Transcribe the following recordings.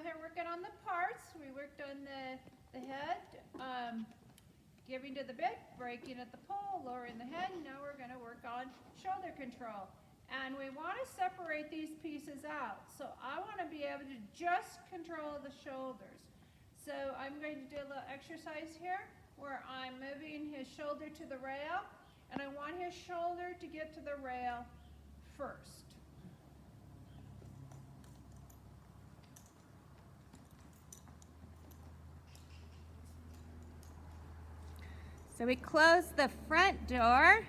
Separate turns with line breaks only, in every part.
here working on the parts. We worked on the head, giving to the bit, braking at the pole, lowering the head. Now we're going to work on shoulder control. And we want to separate these pieces out. So I want to be able to just control the shoulders. So I'm going to do a little exercise here where I'm moving his shoulder to the rail, and I want his shoulder to get to the rail first.
So we close the front door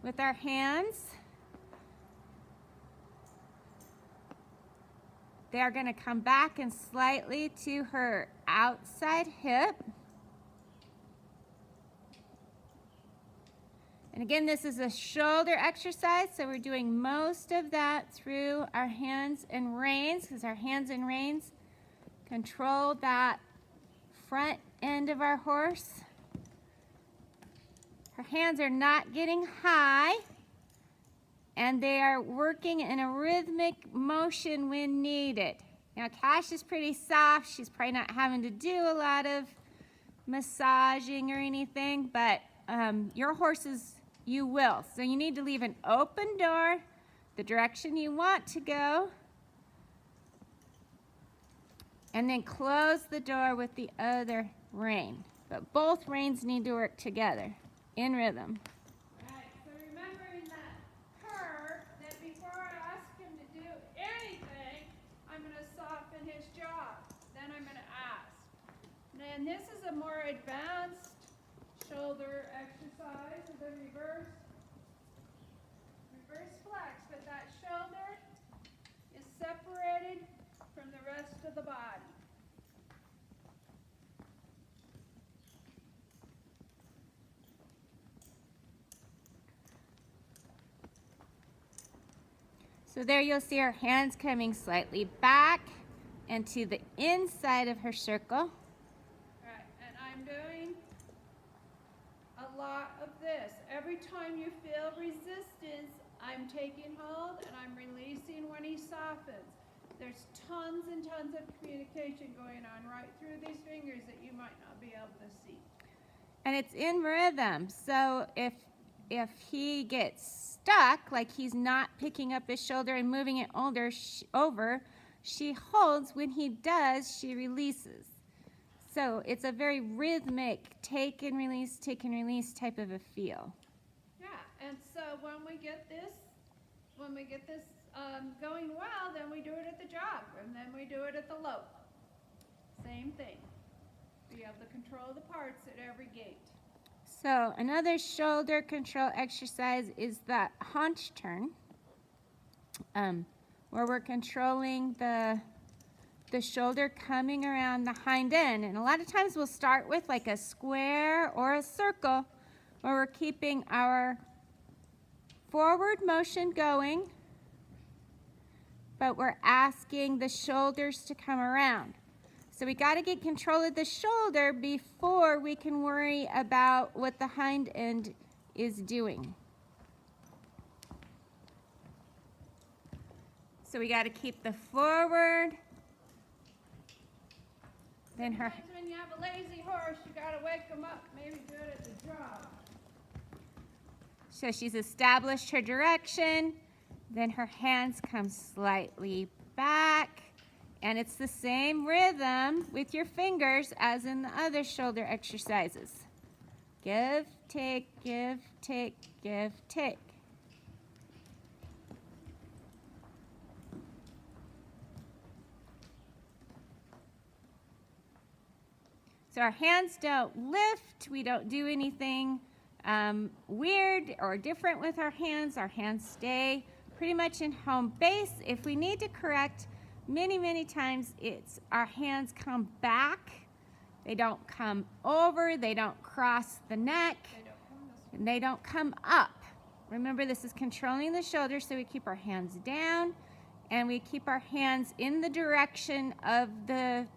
with our hands. They are going to come back and slightly to her outside hip. And again, this is a shoulder exercise, so we're doing most of that through our hands and reins, because our hands and reins control that front end of our horse. Her hands are not getting high, and they are working in a rhythmic motion when needed. Now, Cash is pretty soft. She's probably not having to do a lot of massaging or anything, but your horses, you will. So you need to leave an open door the direction you want to go, and then close the door with the other rein. But both reins need to work together in rhythm.
Right, so remembering that before I ask him to do anything, I'm going to soften his jaw. Then I'm going to ask. And this is a more advanced shoulder exercise of the reverse flex, but that shoulder is separated from the rest of the body.
So there you'll see her hands coming slightly back and to the inside of her circle.
Right, and I'm doing a lot of this. Every time you feel resistance, I'm taking hold and I'm releasing when he softens. There's tons and tons of communication going on right through these fingers that you might not be able to see.
And it's in rhythm. So if he gets stuck, like he's not picking up his shoulder and moving it over, she holds. When he does, she releases. So it's a very rhythmic take and release type of a feel.
Yeah, and so when we get this going well, then we do it at the jog, and then we do it at the lope. Same thing. We have the control of the parts at every gait.
So another shoulder control exercise is that haunch turn, where we're controlling the shoulder coming around the hind end. And a lot of times we'll start with like a square or a circle where we're keeping our forward motion going, but we're asking the shoulders to come around. So we got to get control of the shoulder before we can worry about what the hind end is doing. So we got to keep the forward. Then her.
Sometimes when you have a lazy horse, you got to wake them up. Maybe do it at the jog.
So she's established her direction. Then her hands come slightly back. And it's the same rhythm with your fingers as in the other shoulder exercises. Give, take, give, take, give, take. So our hands don't lift. We don't do anything weird or different with our hands. Our hands stay pretty much in home base. If we need to correct, many times it's our hands come back. They don't come over. They don't cross the neck. And they don't come up. Remember, this is controlling the shoulders, so we keep our hands down and we keep our hands in the direction of the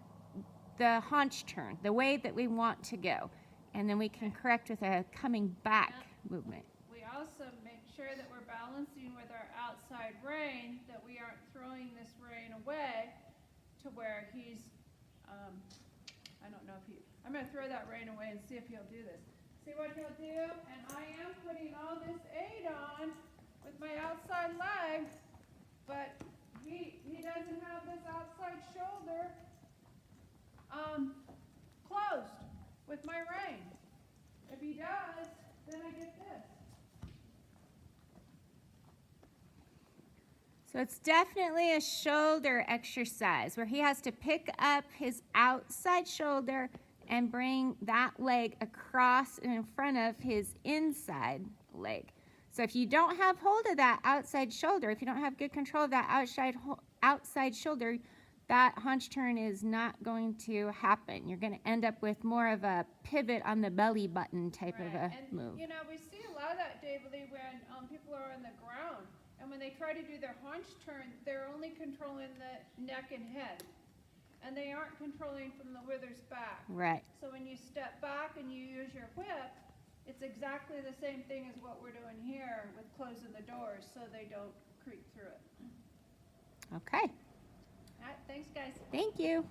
haunch turn, the way that we want to go. And then we can correct with a coming back movement.
We also make sure that we're balancing with our outside rein, that we aren't throwing this rein away, to where he's, I don't know if I'm gonna throw that rein away and see if he'll do this. See what he'll do? And I am putting all this aid on with my outside leg, but he doesn't have this outside shoulder closed with my rein. If he does, then I get this.
So it's definitely a shoulder exercise where he has to pick up his outside shoulder and bring that leg across and in front of his inside leg. So if you don't have hold of that outside shoulder, if you don't have good control of that outside shoulder, that haunch turn is not going to happen. You're going to end up with more of a pivot on the belly button type of a move.
You know, we see a lot of that, David Lee, when people are on the ground. And when they try to do their haunch turn, they're only controlling the neck and head. And they aren't controlling from the withers back.
Right.
So when you step back and you use your whip, it's exactly the same thing as what we're doing here with closing the doors so they don't creep through it.
Okay.
All right, thanks, guys.
Thank you.